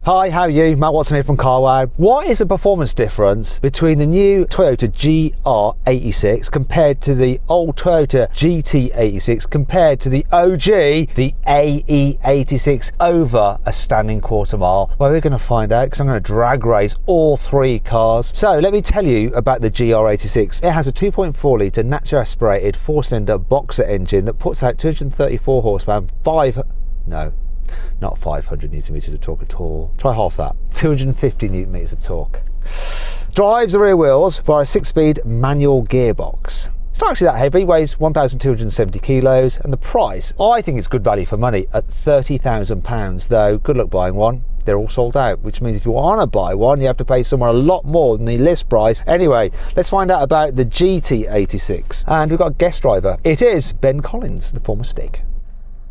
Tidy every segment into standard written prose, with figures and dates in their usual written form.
Hi, how are you? Matt Watson here from Carwow. What is the performance difference between the new Toyota GR86 compared to the old Toyota GT86 compared to the OG, the AE86 over a standing quarter mile? Well, we're going to find out because I'm going to drag race all three cars. So let me tell you about the GR86. It has a 2.4 litre naturally aspirated 4-cylinder boxer engine that puts out 234 horsepower and not 500 newton meters of torque at all. Try half that. 250 newton meters of torque. Drives the rear wheels via a 6-speed manual gearbox. It's not actually that heavy, weighs 1,270 kilos, and the price, I think it's good value for money at £30,000, though good luck buying one. They're all sold out, which means if you want to buy one, you have to pay somewhere a lot more than the list price. Anyway, let's find out about the GT86. And we've got a guest driver. It is Ben Collins, the former Stick.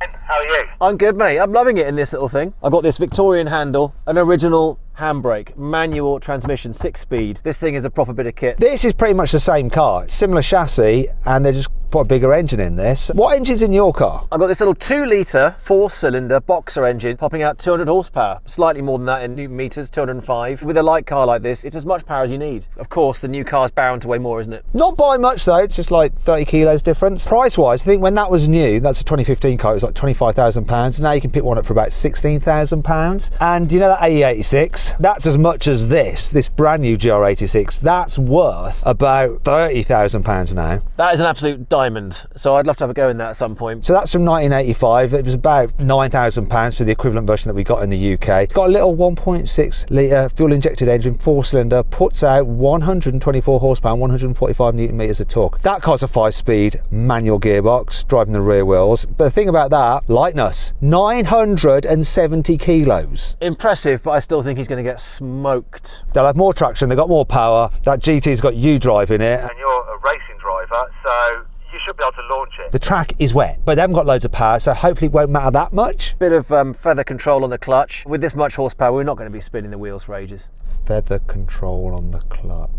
How are you? I'm good, mate. I'm loving it in this little thing. I've got this Victorian handle, an original handbrake, manual transmission, 6-speed. This thing is a proper bit of kit. This is pretty much the same car. It's similar chassis, and they just put a bigger engine in this. What engine's in your car? I've got this little 2-litre 4-cylinder boxer engine popping out 200 horsepower, slightly more than that in newton meters, 205. With a light car like this, it's as much power as you need. Of course, the new car's bound to weigh more, isn't it? Not by much though, it's just like 30 kilos difference. Price-wise, I think when that was new, that's a 2015 car, it was like £25,000. Now you can pick one up for about £16,000. And you know that AE86? That's as much as this brand new GR86. That's worth about £30,000 now. That is an absolute diamond, so I'd love to have a go in that at some point. So that's from 1985. It was about £9,000 for the equivalent version that we got in the UK. It's got a little 1.6 litre fuel injected engine, 4-cylinder, puts out 124 horsepower and 145 newton meters of torque. That car's a 5-speed manual gearbox driving the rear wheels. But the thing about that, lightness, 970 kilos. Impressive, but I still think he's going to get smoked. They'll have more traction, they've got more power. That GT's got you driving it. And you're a racing driver, so you should be able to launch it. The track is wet, but they haven't got loads of power, so hopefully it won't matter that much. Bit of feather control on the clutch. With this much horsepower, we're not going to be spinning the wheels for ages. Feather control on the clutch.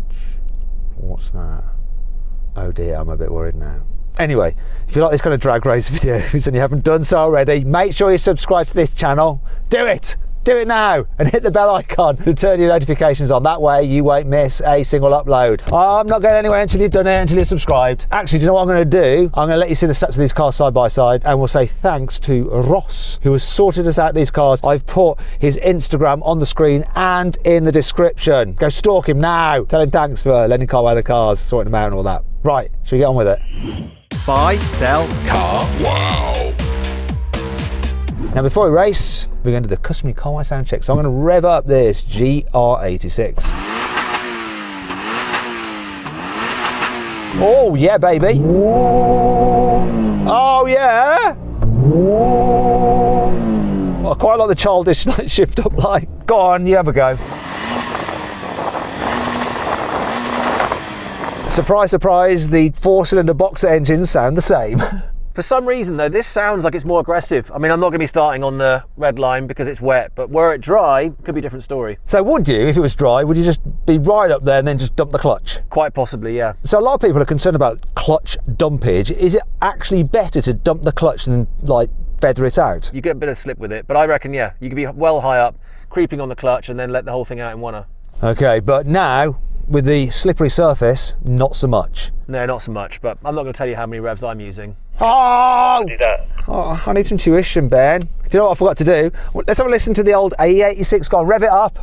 What's that? Oh dear, I'm a bit worried now. Anyway, if you like this kind of drag race videos and you haven't done so already, make sure you subscribe to this channel. Do it! Do it now and hit the bell icon to turn your notifications on. That way you won't miss a single upload. I'm not going anywhere until you've done it, until you're subscribed. Actually, do you know what I'm going to do? I'm going to let you see the stats of these cars side by side, and we'll say thanks to Ross, who has sorted us out these cars. I've put his Instagram on the screen and in the description. Go stalk him now. Tell him thanks for lending Carwow the cars, sorting them out and all that. Right, shall we get on with it? Buy, sell, Carwow. Now before we race, we're going to do the customary Carwow sound check. So I'm going to rev up this GR86. Oh yeah, baby. Oh yeah. I quite like the childish shift up light. Go on, you have a go. Surprise, surprise, the 4-cylinder boxer engines sound the same. For some reason though, this sounds like it's more aggressive. I mean, I'm not going to be starting on the red line because it's wet, but were it dry, it could be a different story. So would you, if it was dry, would you just be right up there and then just dump the clutch? Quite possibly, yeah. So a lot of people are concerned about clutch dumpage. Is it actually better to dump the clutch than like feather it out? You get a bit of slip with it, but I reckon, yeah, you could be well high up, creeping on the clutch and then let the whole thing out in one. Okay, but now, with the slippery surface, not so much. No, not so much, but I'm not going to tell you how many revs I'm using. Oh! Do that. Oh, I need some tuition, Ben. Do you know what I forgot to do? Let's have a listen to the old AE86. Go on, rev it up.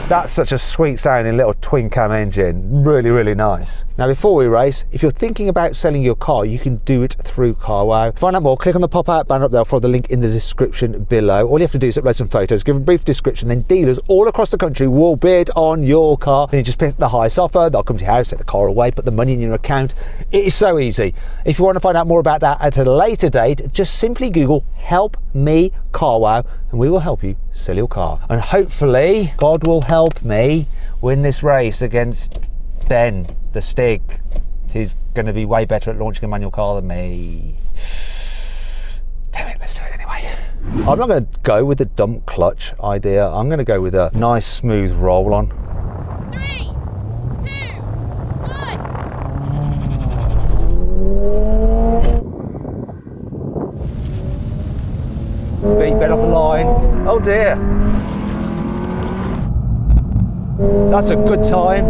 That's such a sweet sounding little twin cam engine. Really, really nice. Now before we race, if you're thinking about selling your car, you can do it through Carwow. To find out more, click on the pop-out banner up there, follow the link in the description below. All you have to do is upload some photos, give a brief description, then dealers all across the country will bid on your car. Then you just pick the highest offer, they'll come to your house, take the car away, put the money in your account. It is so easy. If you want to find out more about that at a later date, just simply Google "Help Me Carwow" and we will help you sell your car. And hopefully, God will help me win this race against Ben, the Stig. He's going to be way better at launching a manual car than me. Damn it, let's do it anyway. I'm not going to go with the dump clutch idea. I'm going to go with a nice smooth roll on. 3, 2, 1. Beat Ben off the line. Oh dear. That's a good time.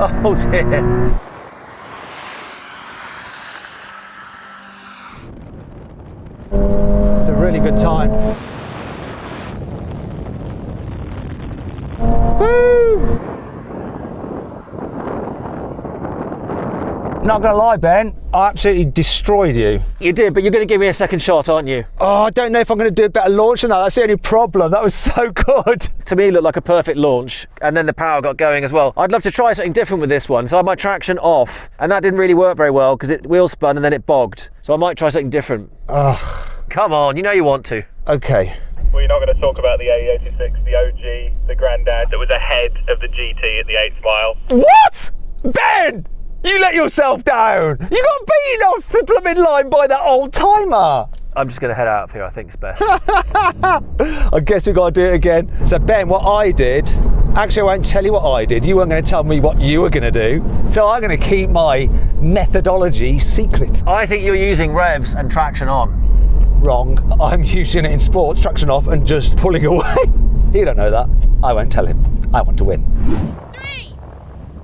Oh dear. It's a really good time. Woo! Not gonna lie, Ben, I absolutely destroyed you. You did, but you're going to give me a second shot, aren't you? Oh, I don't know if I'm gonna do a better launch than that. That's the only problem. That was so good. To me, it looked like a perfect launch, and then the power got going as well. I'd love to try something different with this one. So I had my traction off, and that didn't really work very well because it wheel spun and then it bogged. So I might try something different. Come on, you know you want to. Okay. Well, you're not going to talk about the AE86, the OG, the granddad that was ahead of the GT at the 8th mile. What? Ben! You let yourself down. You got beaten off the blooming line by that old timer. I'm just going to head out of here, I think it's best. I guess we've got to do it again. So Ben, what I did, actually I won't tell you what I did. You weren't going to tell me what you were going to do. So I'm going to keep my methodology secret. I think you're using revs and traction on. Wrong. I'm using it in sports, traction off and just pulling away. You don't know that. I won't tell him. I want to win. 3,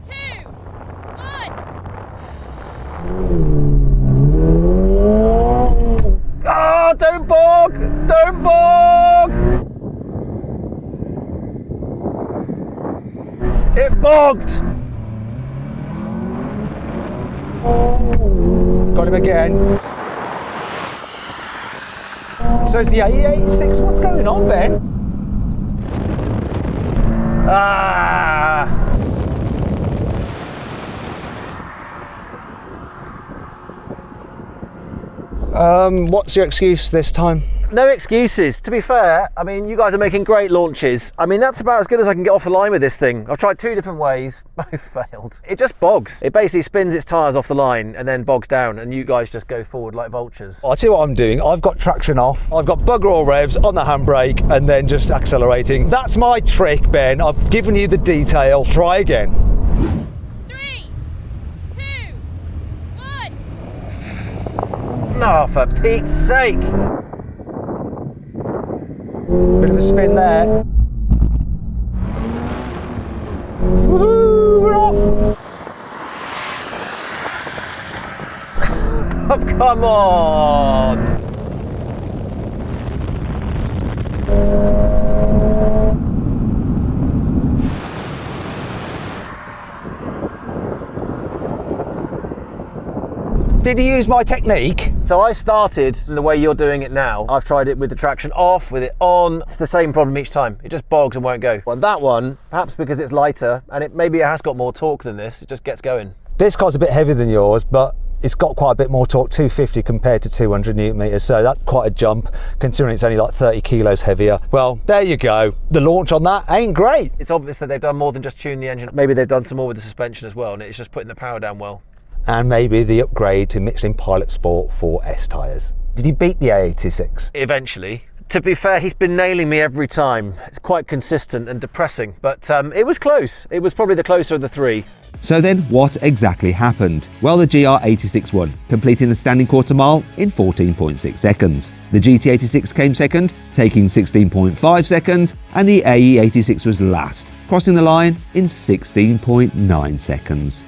2, 1. Oh, don't bog! Don't bog! It bogged! Got him again. So it's the AE86. What's going on, Ben? Ah! What's your excuse this time? No excuses. To be fair, I mean, you guys are making great launches. I mean, that's about as good as I can get off the line with this thing. I've tried 2 different ways, both failed. It just bogs. It basically spins its tyres off the line and then bogs down, and you guys just go forward like vultures. I'll tell you what I'm doing. I've got traction off. I've got bugger all revs on the handbrake and then just accelerating. That's my trick, Ben. I've given you the detail. Try again. 3, 2, 1. No, for Pete's sake! Bit of a spin there. Woohoo! We're off! Oh, come on! Did you use my technique? So I started the way you're doing it now. I've tried it with the traction off, with it on. It's the same problem each time. It just bogs and won't go. Well, that one, perhaps because it's lighter and maybe it has got more torque than this, it just gets going. This car's a bit heavier than yours, but it's got quite a bit more torque, 250 compared to 200 newton meters, so that's quite a jump considering it's only like 30 kilos heavier. Well, there you go. The launch on that ain't great. It's obvious that they've done more than just tune the engine. Maybe they've done some more with the suspension as well, and it's just putting the power down well. And maybe the upgrade to Michelin Pilot Sport 4S tyres. Did you beat the AE86? Eventually. To be fair, he's been nailing me every time. It's quite consistent and depressing, but it was close. It was probably the closer of the 3. So then what exactly happened? Well, the GR86 won, completing the standing quarter mile in 14.6 seconds. The GT86 came second, taking 16.5 seconds, and the AE86 was last, crossing the line in 16.9 seconds.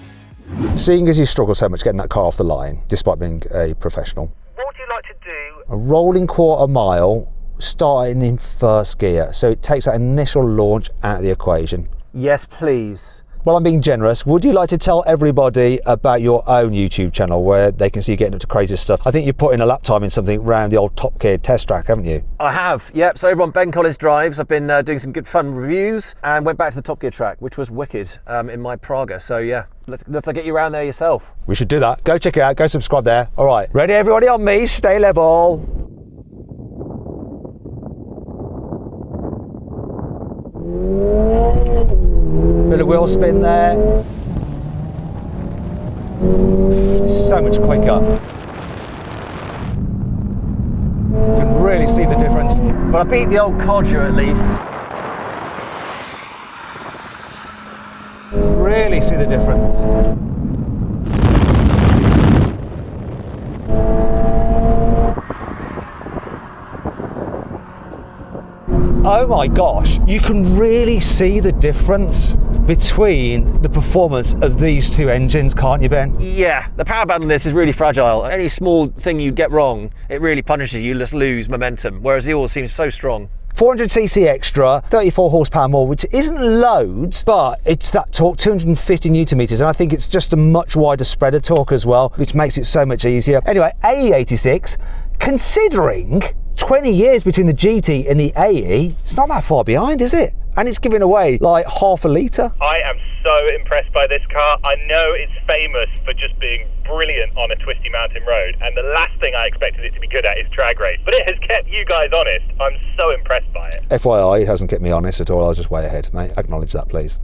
Seeing as you struggle so much getting that car off the line, despite being a professional, What would you like to do? a rolling quarter mile starting in first gear, so it takes that initial launch out of the equation. Yes, please. Well, I'm being generous. Would you like to tell everybody about your own YouTube channel where they can see you getting up to crazy stuff? I think you're putting a lap time in something around the old Top Gear test track, haven't you? I have, yep. So over on Ben Collins Drives, I've been doing some good fun reviews and went back to the Top Gear track, which was wicked in my Praga. So yeah, let's get you around there yourself. We should do that. Go check it out. Go subscribe there. All right. Ready, everybody on me? Stay level. Bit of wheel spin there. This is so much quicker. You can really see the difference. But I beat the old codger at least. Really see the difference. Oh my gosh, you can really see the difference between the performance of these two engines, can't you, Ben? Yeah, the power band on this is really fragile. Any small thing you get wrong, it really punishes you, just lose momentum, whereas the yours seems so strong. 400cc extra, 34 horsepower more, which isn't loads, but it's that torque, 250 newton meters, and I think it's just a much wider spread of torque as well, which makes it so much easier. Anyway, AE86, considering 20 years between the GT and the AE, it's not that far behind, is it? And it's giving away like half a litre. I am so impressed by this car. I know it's famous for just being brilliant on a twisty mountain road, and the last thing I expected it to be good at is drag race, but it has kept you guys honest. I'm so impressed by it. FYI, it hasn't kept me honest at all. I was just way ahead, mate. Acknowledge that, please.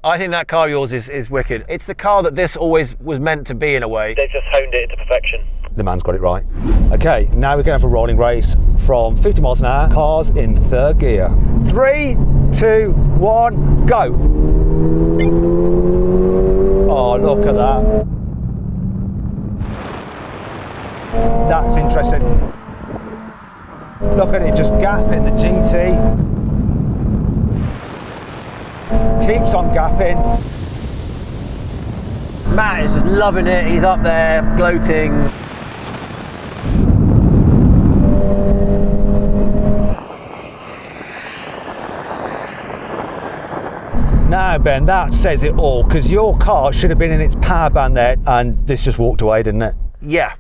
I think that car of yours is wicked. It's the car that this always was meant to be in a way. They've just honed it into perfection. The man's got it right. Okay, now we're going for a rolling race from 50 miles an hour, cars in third gear. 3, 2, 1, go. Oh, look at that. That's interesting. Look at it, just gapping the GT. Keeps on gapping. Matt is just loving it. He's up there, gloating. Now, Ben, that says it all, because your car should have been in its power band there, and this just walked away, didn't it? Yeah.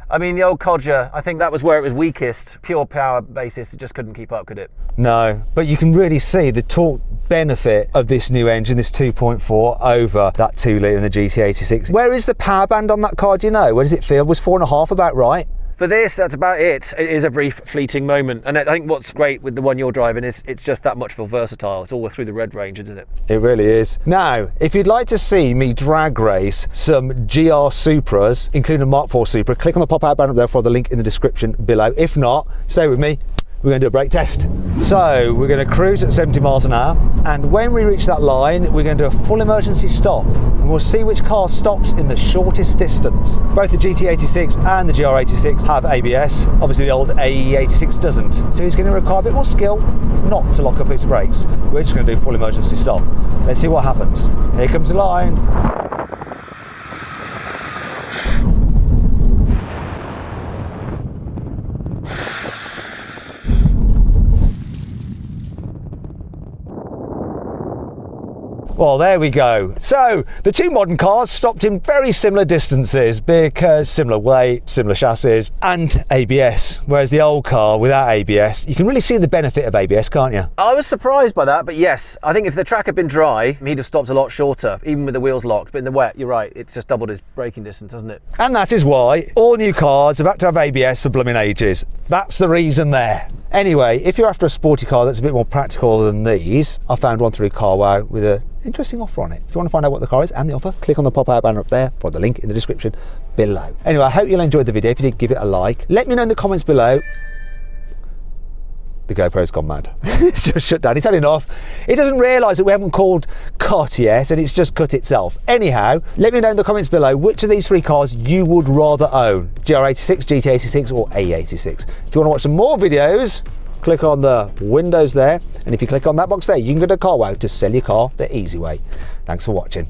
I mean, the old Codger, I think that was where it was weakest. Pure power basis, it just couldn't keep up, could it? No, but you can really see the torque benefit of this new engine, this 2.4 over that 2 litre in the GT86. Where is the power band on that car, do you know? Where does it feel? Was 4.5 about right? For this, that's about it. It is a brief, fleeting moment. And I think what's great with the one you're driving is it's just that much more versatile. It's all through the red range, isn't it? It really is. Now, if you'd like to see me drag race some GR Supras, including a Mark IV Supra, click on the pop-out banner up there for the link in the description below. If not, stay with me. We're going to do a brake test. So we're going to cruise at 70 miles an hour, and when we reach that line, we're going to do a full emergency stop, and we'll see which car stops in the shortest distance. Both the GT86 and the GR86 have ABS. Obviously the old AE86 doesn't, so it's going to require a bit more skill not to lock up its brakes. We're just going to do a full emergency stop. Let's see what happens. Here comes the line. Well, there we go. So the two modern cars stopped in very similar distances because similar weight, similar chassis and ABS. Whereas the old car without ABS, you can really see the benefit of ABS, can't you? I was surprised by that, but yes, I think if the track had been dry, he'd have stopped a lot shorter, even with the wheels locked. But in the wet, you're right, it's just doubled his braking distance, hasn't it? And that is why all new cars have had to have ABS for blooming ages. That's the reason there. Anyway, if you're after a sporty car that's a bit more practical than these, I found one through Carwow with a interesting offer on it. If you want to find out what the car is and the offer, click on the pop-out banner up there for the link in the description below. Anyway, I hope you'll enjoy the video. If you did, give it a like. Let me know in the comments below. The GoPro's gone mad. It's just shut down. It's had enough. It doesn't realise that we haven't called cut yet, and it's just cut itself. Anyhow, let me know in the comments below which of these three cars you would rather own. GR86, GT86 or AE86. If you want to watch some more videos, click on the windows there, and if you click on that box there, you can go to Carwow to sell your car the easy way. Thanks for watching.